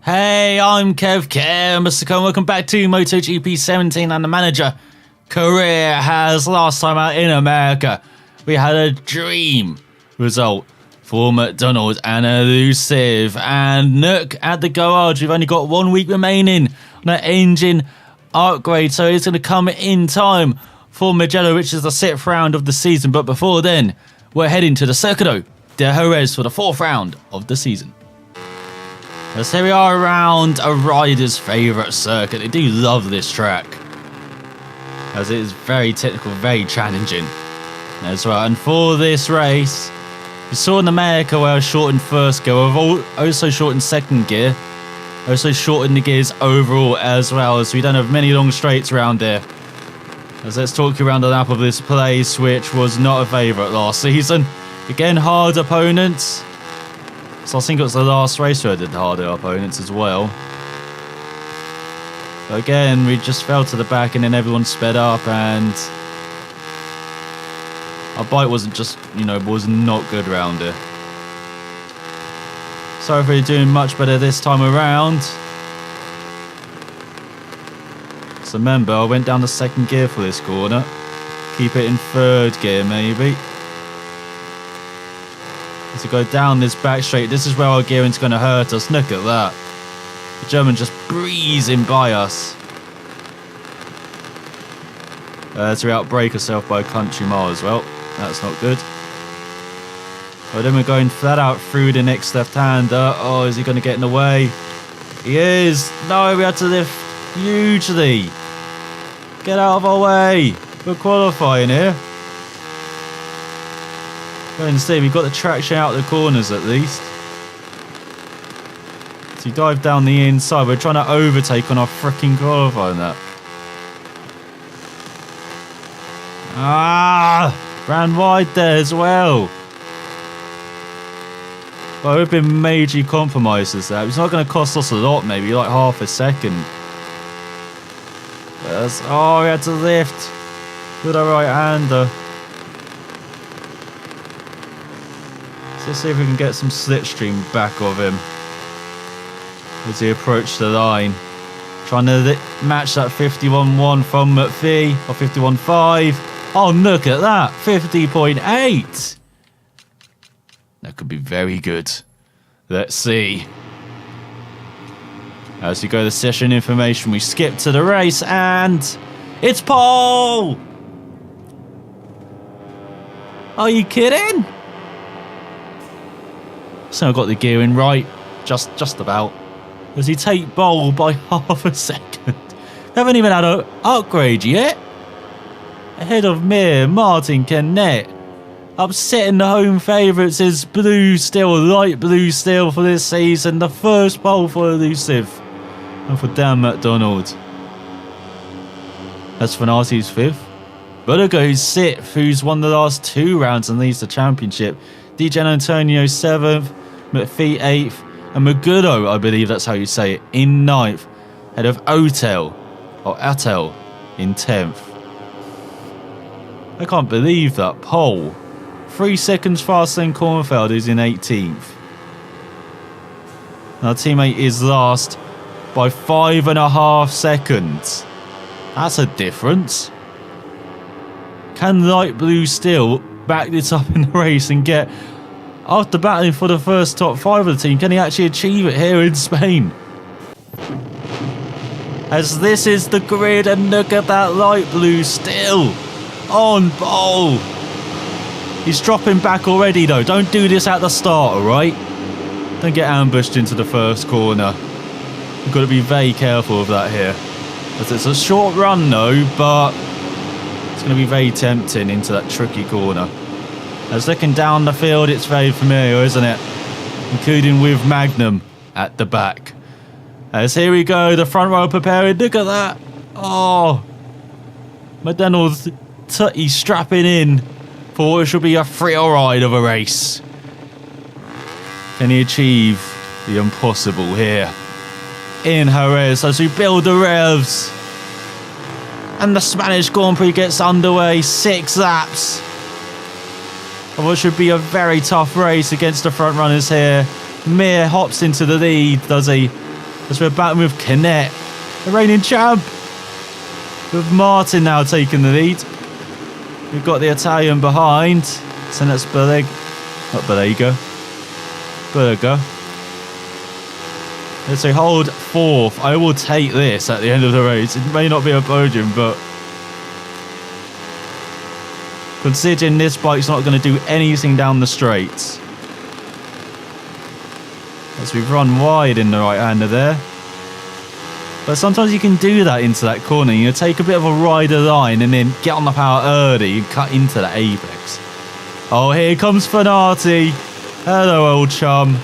Hey, I'm Kev, Mr. Cole. Welcome back to MotoGP 17 and the manager career has last time out in America. We had a dream result for MacDonald and Elusive. And look at the garage. We've only got 1 week remaining on that engine upgrade. So it's going to come in time for Mugello, which is the 6th round of the season. But before then, we're heading to the Circuito de Jerez for the 4th round of the season. Yes, here we are around a rider's favourite circuit. They do love this track, as it is very technical, very challenging as well. And for this race, you saw in America where I shortened first gear. I've also shortened second gear. Also shortened the gears overall as well, so we don't have many long straights around here. As let's talk you around the lap of this place, which was not a favourite last season. Again, hard opponents. So I think it was the last race where I did harder opponents as well. But again, we just fell to the back and then everyone sped up and our bike wasn't just, was not good around here. Sorry for doing much better this time around. So remember, I went down to second gear for this corner. Keep it in third gear maybe. To go down this back straight, this is where our gearing's going to hurt us. Look at that. The German just breezing by us. To outbrake herself by a country mile as well. That's not good. But then we're going flat out through the next left-hander. Oh, is he going to get in the way? He is. No, we had to lift hugely. Get out of our way. We're qualifying here. And see, we've got the traction out the corners at least. So you dive down the inside. We're trying to overtake on our freaking qualifying that. Ran wide there as well. Well, we've been majorly compromised as that. It's not going to cost us a lot, maybe like half a second. Oh, we had to lift with a right-hander. Let's see if we can get some slipstream back of him as he approached the line. Trying to match that 51.1 from McPhee, or 51.5. Oh, look at that, 50.8. That could be very good. Let's see. As we go to session information, we skip to the race, and it's pole! Are you kidding? So I got the gearing right, just about. Does he take bowl by half a second? Haven't even had an upgrade yet. Ahead of Mir, Martin, Kennett. Upsetting the home favourites is blue still, light blue still for this season. The first pole for Elusive and for Dan MacDonald. That's Fanati's 5th. Bodego's 6th, who's won the last 2 rounds and leads the championship. DJ Antonio 7th, McPhee 8th, and Mugello, I believe that's how you say it, in 9th. Head of Otel, or Atel, in 10th. I can't believe that pole. 3 seconds faster than Kornfeld, who's in 18th. Our teammate is last by 5.5 seconds. That's a difference. Can light blue still back this up in the race and get, after battling for the first top 5 of the team, can he actually achieve it here in Spain? As this is the grid, and look at that light blue still on pole. He's dropping back already though. Don't do this at the start, alright? Don't get ambushed into the first corner. You've got to be very careful of that here. As it's a short run though, but it's going to be very tempting into that tricky corner. As looking down the field, it's very familiar, isn't it? Including with Magnum at the back. As here we go, the front row preparing. Look at that. Oh. MacDonald's he's strapping in for what should be a thrill ride of a race. Can he achieve the impossible here in Jerez as we build the revs? And the Spanish Grand Prix gets underway. 6 laps of what should be a very tough race against the front runners here. Mir hops into the lead, does he? As we're battling with Canet, the reigning champ. With Martin now taking the lead. We've got the Italian behind. So that's Berlega. Not Berlega. Berger. Let's say hold 4th. I will take this at the end of the race. It may not be a podium, but considering this bike's not going to do anything down the straights. As we run wide in the right-hander there. But sometimes you can do that into that corner. You take a bit of a rider line and then get on the power early and cut into the apex. Oh, here comes Fanati. Hello, old chum.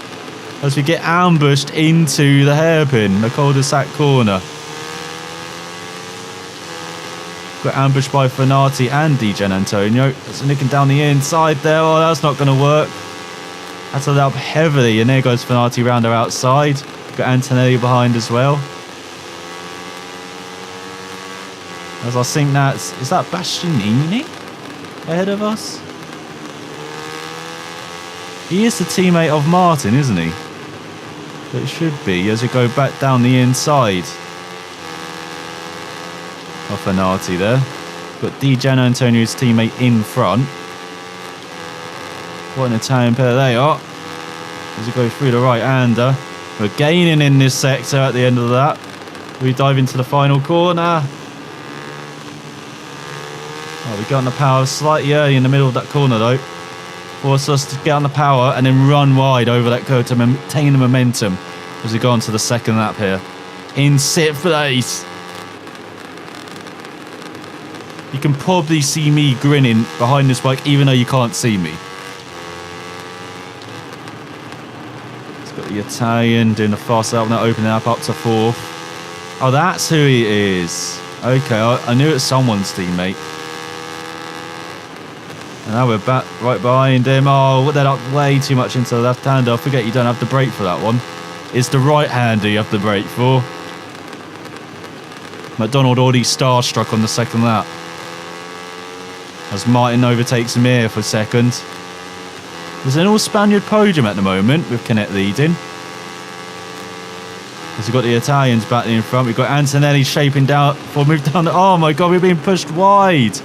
As we get ambushed into the hairpin, the cul-de-sac corner. Got ambushed by Fanati and DJ Antonio. It's nicking down the inside there. Oh, that's not going to work. That's up heavily, and there goes Fanati round our outside. Got Antonelli behind as well. As I think is that Bastianini ahead of us? He is the teammate of Martin, isn't he? But it should be as we go back down the inside of Fanati there. Got DJ Antonio's teammate in front. What an Italian pair they are. As we go through the right-hander. We're gaining in this sector at the end of that. We dive into the final corner. Oh, we got on the power slightly early in the middle of that corner though. Force us to get on the power and then run wide over that curve to maintain the momentum as we go on to the second lap here. In 6th place. You can probably see me grinning behind this bike even though you can't see me. It's got the Italian doing the fast lap now, opening up to 4th. Oh, that's who he is. Okay, I knew it's someone's teammate. And now we're back right behind him. Oh, they're up way too much into the left-hander. I forget you don't have to brake for that one. It's the right-hander you have to brake for. MacDonald already starstruck on the second lap. As Martin overtakes him here for second. There's an all-Spaniard podium at the moment with Canet leading. As we've got the Italians battling in front. We've got Antonelli shaping down for a move down. Oh my god, we're being pushed wide.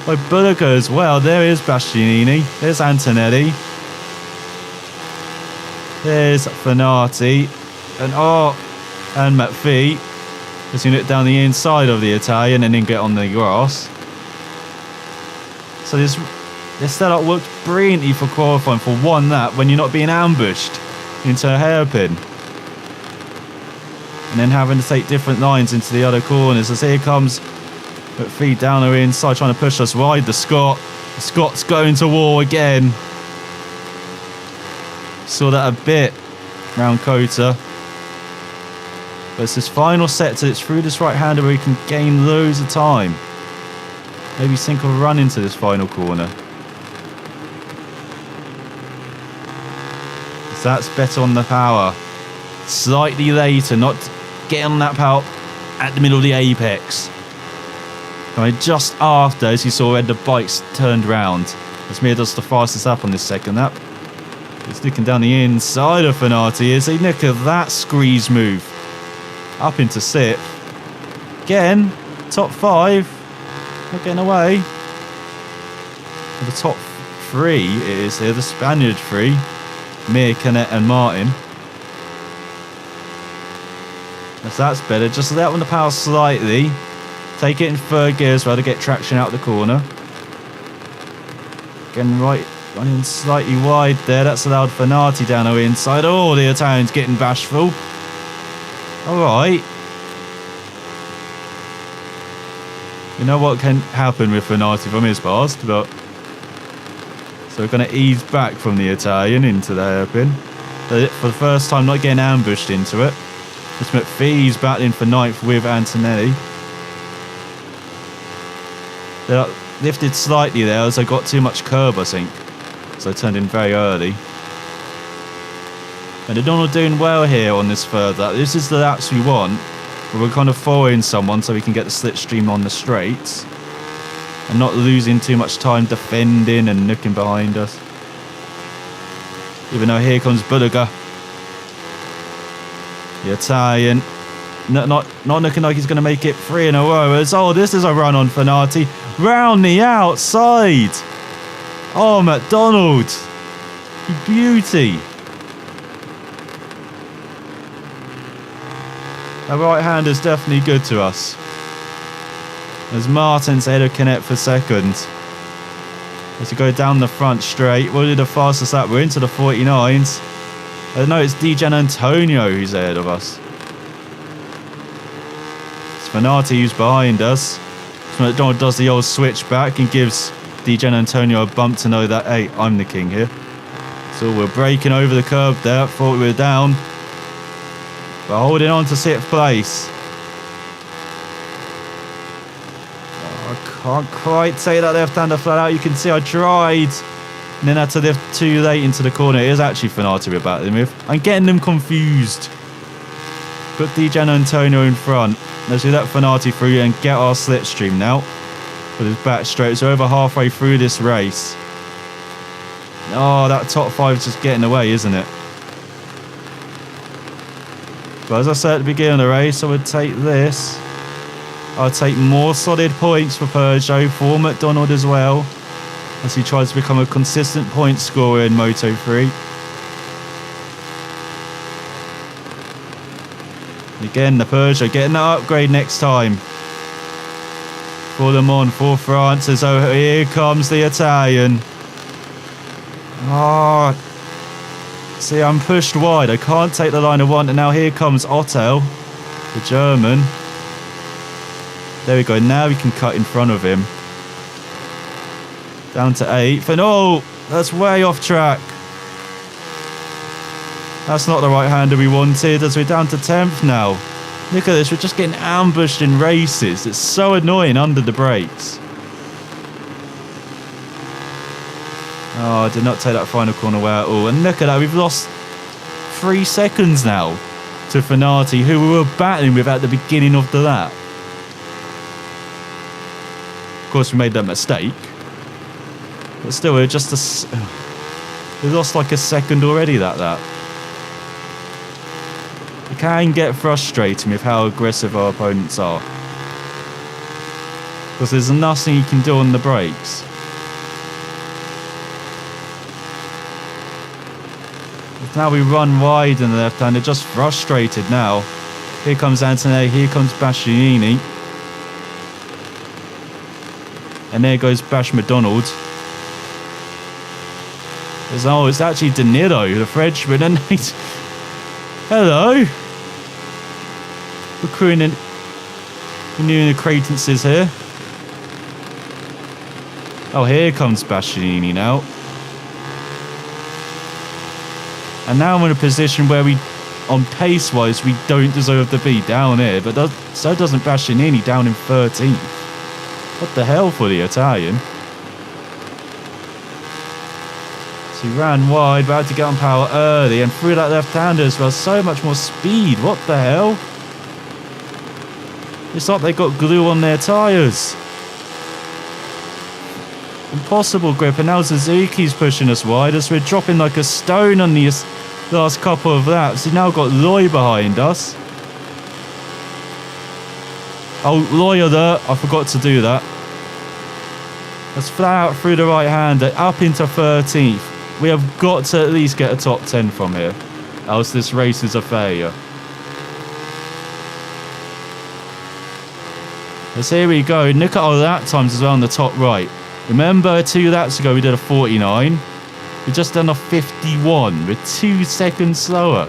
By Bullock as well. There is Bastianini. There's Antonelli. There's Fanati. And McPhee. Just going to look down the inside of the Italian and then get on the grass. So this setup worked brilliantly for qualifying for one lap when you're not being ambushed into a hairpin. And then having to take different lines into the other corners. As here comes McPhee down the inside trying to push us wide. The Scott's going to war again. Saw that a bit round Kota. But it's this final sector. It's through this right-hander where we can gain loads of time. Maybe sink a run into this final corner. So that's better on the power. Slightly later, not getting on that power at the middle of the apex. Just after, as you saw, when the bikes turned round. As Mir does the fastest up on this second lap. He's looking down the inside of Fanati. Is he? Look at that squeeze move. Up into 6th. Again, top 5. Not getting away. The top 3 is here. The Spaniard 3. Mir, Canet and Martin. That's better. Just let on the power slightly. Take it in 3rd gear as well to get traction out of the corner. Again, running slightly wide there. That's allowed Fanati down the inside. Oh, the Italian's getting bashful. Alright. You know what can happen with Fanati from his past, but so we're going to ease back from the Italian into the hairpin. For the first time, not getting ambushed into it. It's McPhee's battling for 9th with Antonelli. They're lifted slightly there as I got too much curb, I think. So I turned in very early. And they're not doing well here on this 3rd lap. This is the laps we want. Where we're kind of following someone so we can get the slipstream on the straights. And not losing too much time defending and looking behind us. Even though here comes Budaga. The Italian, not looking like he's going to make it 3 in a row. Oh, this is a run on Fenati. Round the outside. Oh, MacDonald. You beauty. That right hand is definitely good to us. As Martin's ahead of Canet for second. As we go down the front straight. We'll do the fastest lap. We're into the 49s. No, it's Gian Antonio who's ahead of us. It's Fenati who's behind us. So MacDonald does the old switch back and gives Gian Antonio a bump to know that, hey, I'm the king here. So we're breaking over the curb there. Thought we were down. But holding on to 6th place. Oh, I can't quite take that left-hander flat out. You can see I tried. And then had to lift too late into the corner. It is actually Fenati we're battling with. I'm getting them confused. Put Gian Antonio in front. Let's do that Fenati through and get our slipstream now. With his back straight. So over halfway through this race. Oh, that top 5 is just getting away, isn't it? But as I said at the beginning of the race, I would take this. I'll take more solid points for Peugeot, for MacDonald as well. As he tries to become a consistent point scorer in Moto3. Again, the Peugeot getting that upgrade next time. For Le Mans, for France, as oh, here comes the Italian. Oh, see, I'm pushed wide. I can't take the line of 1. And now here comes Otto, the German. There we go. Now we can cut in front of him. Down to 8th. And oh, that's way off track. That's not the right-hander we wanted, as we're down to 10th now. Look at this. We're just getting ambushed in races. It's so annoying under the brakes. Oh, I did not take that final corner well at all. And look at that. We've lost 3 seconds now to Fenati, who we were battling with at the beginning of the lap. Of course, we made that mistake. But still, we're just we lost like a second already that lap. It can get frustrating with how aggressive our opponents are. Because there's nothing you can do on the brakes. Now we run wide in the left hand. They're just frustrated now. Here comes Antonelli. Here comes Bastianini. And there goes Bash MacDonald. Oh, it's actually De Niro, the Frenchman. And hello. We're renewing acquaintances here. Oh, here comes Bastianini now. And now I'm in a position where we, on pace-wise, we don't deserve to be down here. But so doesn't Bastianini down in 13th. What the hell for the Italian? So he ran wide, about to get on power early, and through that left-hander as well. So much more speed. What the hell? It's like they got glue on their tyres. Impossible grip, and now Suzuki's pushing us wide as we're dropping like a stone on these last couple of laps. We've now got Loy behind us. Oh, Loy alert. I forgot to do that. Let's fly out through the right-hander, up into 13th. We have got to at least get a top 10 from here, else this race is a failure. As here we go. Look at our lap times as well on the top right. Remember 2 laps ago we did a 49. We've just done a 51. We're 2 seconds slower.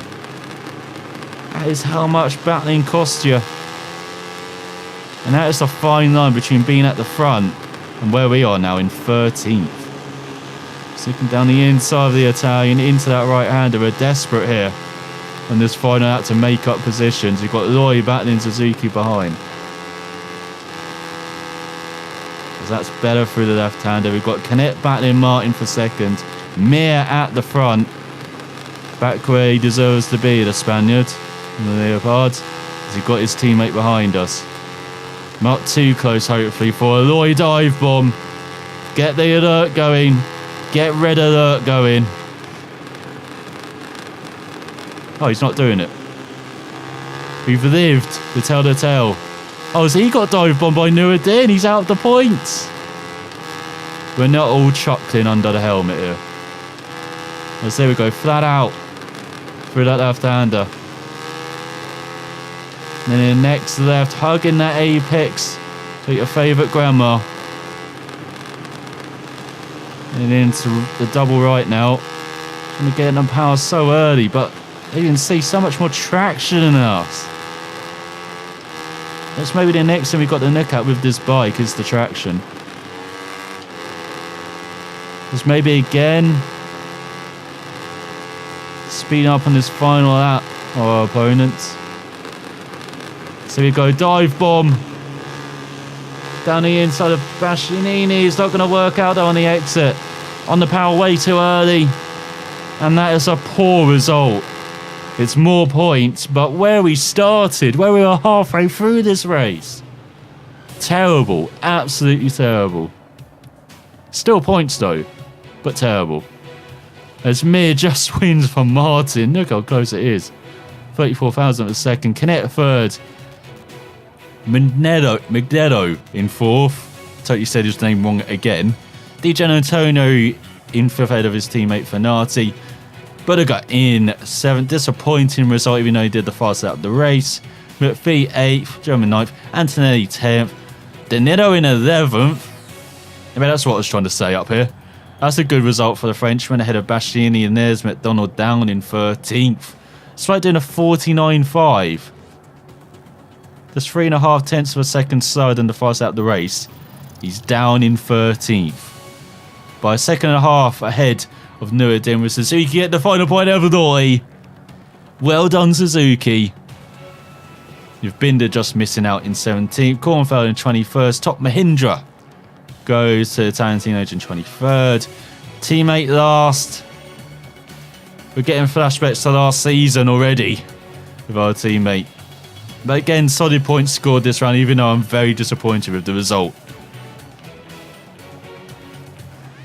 That is how much battling costs you. And that is the fine line between being at the front and where we are now in 13th. Sneaking down the inside of the Italian into that right-hander. We're desperate here on this final lap to make up positions. We've got Loy battling Suzuki behind. That's better through the left-hander. We've got Canet battling Martin for second. Mir at the front. Back where he deserves to be, the Spaniard. And the Leopard. As he got his teammate behind us. Not too close, hopefully, for a Loy dive bomb. Get the alert going. Get red alert going. Oh, he's not doing it. We've lived to tell the tale. Oh, so he got dive bombed by Nuruddin. He's out of the points. We're not all chuckling under the helmet here. As there we go, flat out through that left-hander. And then next left, hugging that apex like your favourite grandma. And into the double right now. And we're getting them power so early, but you can see so much more traction in us. That's maybe the next thing we've got to look at with this bike is the traction. Just maybe again speed up on this final lap of our opponents. So we go dive bomb down the inside of Bastianini. It's not going to work out though on the exit. On the power way too early. And that is a poor result. It's more points, but where we started, where we were halfway through this race. Terrible. Absolutely terrible. Still points though, but terrible. As Mir just wins from Martin. Look how close it is. 34,000th of a second. Canet third. Magneto in fourth. Totally said his name wrong again. DJ Antonio in fifth ahead of his teammate Fenati. Budiga in seventh. Disappointing result even though he did the fastest out of the race. McPhee 8th. German 9th. Antonelli 10th. Danilo in 11th. I mean, that's what I was trying to say up here. That's a good result for the Frenchman ahead of Bastianini, and there's MacDonald down in 13th. Despite doing a 49.5. Just 3.5 tenths of a second slower than the fastest out of the race. He's down in 13th. By a second and a half ahead of Nuruddin with Suzuki at the final point ever, Doy. Well done, Suzuki. You've Binder just missing out in 17th. Kornfeld in 21st. Top Mahindra goes to Italian teenager in 23rd. Teammate last. We're getting flashbacks to last season already with our teammate. But again, solid points scored this round, even though I'm very disappointed with the result.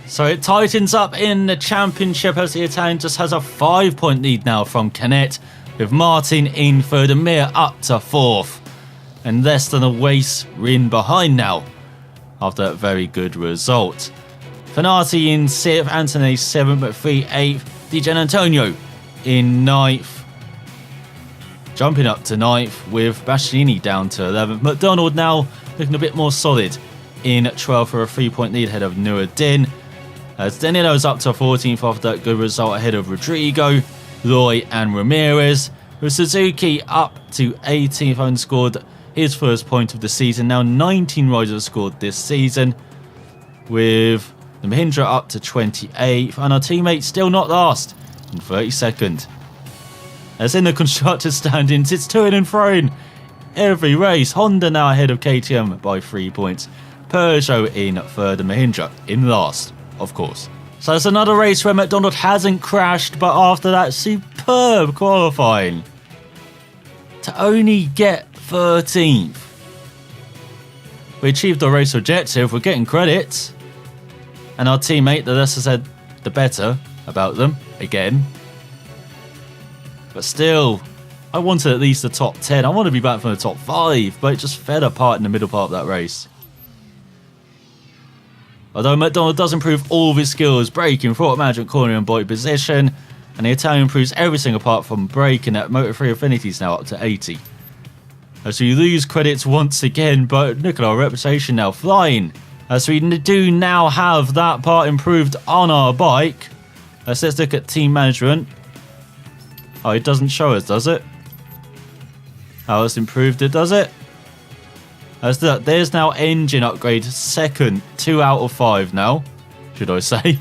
So it tightens up in the championship as the Italian just has a 5-point lead now from Canet, with Martin in third and Mir up to fourth. And less than a race in behind now after that very good result. Fenati in 6th, Anthony 7th, McPhee 8th, DJ Antonio in 9th. Jumping up to 9th with Bastianini down to 11th. MacDonald now looking a bit more solid in 12th for a 3-point lead ahead of Nuruddin. As Danilo's up to 14th after that good result ahead of Rodrigo, Loy and Ramirez. With Suzuki up to 18th, having scored his first point of the season. Now 19 riders have scored this season, with the Mahindra up to 28th, and our teammate still not last in 32nd. As in the constructors standings, it's to and fro every race. Honda now ahead of KTM by 3 points. Peugeot in third and Mahindra in last, of course. So it's another race where MacDonald hasn't crashed, but after that superb qualifying, to only get 13th. We achieved our race objective, we're getting credit. And our teammate, the less I said, the better about them, again. But still, I wanted at least the top 10. I want to be back from the top 5, but it just fell apart in the middle part of that race. Although MacDonald does improve all of his skills, braking, throttle management, cornering and body position, and the Italian improves everything apart from braking at Motor3 Affinity is now up to 80. As we lose credits once again, but look at our reputation now flying. As we do now have that part improved on our bike. Let's look at team management. Oh, it doesn't show us, does it? Oh, it's improved it, does it? As that, there's now engine upgrade, second, 2 out of 5 now, should I say.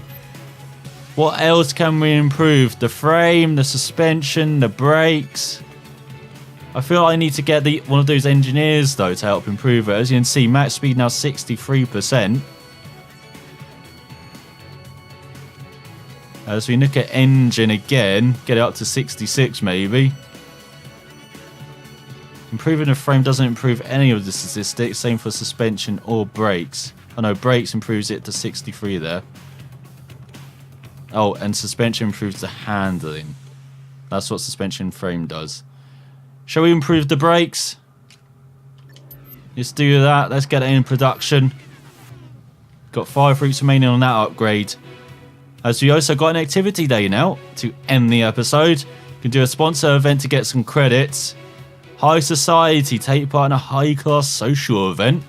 What else can we improve? The frame, the suspension, the brakes. I feel I need to get one of those engineers though to help improve it. As you can see, max speed now 63%. As we look at engine again, get it up to 66 maybe. Improving the frame doesn't improve any of the statistics. Same for suspension or brakes. Oh no, brakes improves it to 63 there. Oh, and suspension improves the handling. That's what suspension frame does. Shall we improve the brakes? Let's do that. Let's get it in production. Got 5 routes remaining on that upgrade. As we also got an activity day now to end the episode. You can do a sponsor event to get some credits. High society, take part in a high-class social event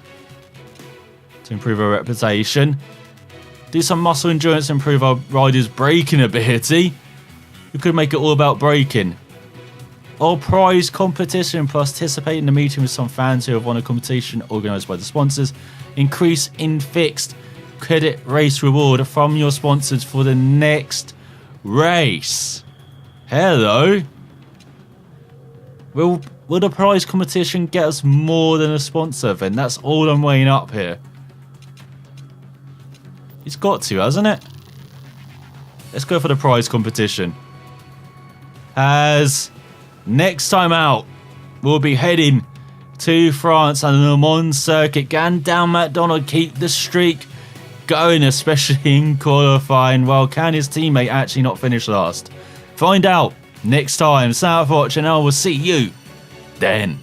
to improve our reputation. Do some muscle endurance, improve our riders' braking ability. We could make it all about braking. Or prize competition, participate in a meeting with some fans who have won a competition organised by the sponsors. Increase in fixed credit race reward from your sponsors for the next race. Hello. Will the prize competition get us more than a sponsor event? That's all I'm weighing up here. It's got to, hasn't it? Let's go for the prize competition. As next time out, we'll be heading to France and the Le Mans circuit. Can Dan MacDonald keep the streak going, especially in qualifying? Well, can his teammate actually not finish last? Find out next time. Thanks for watching, and I will see you then.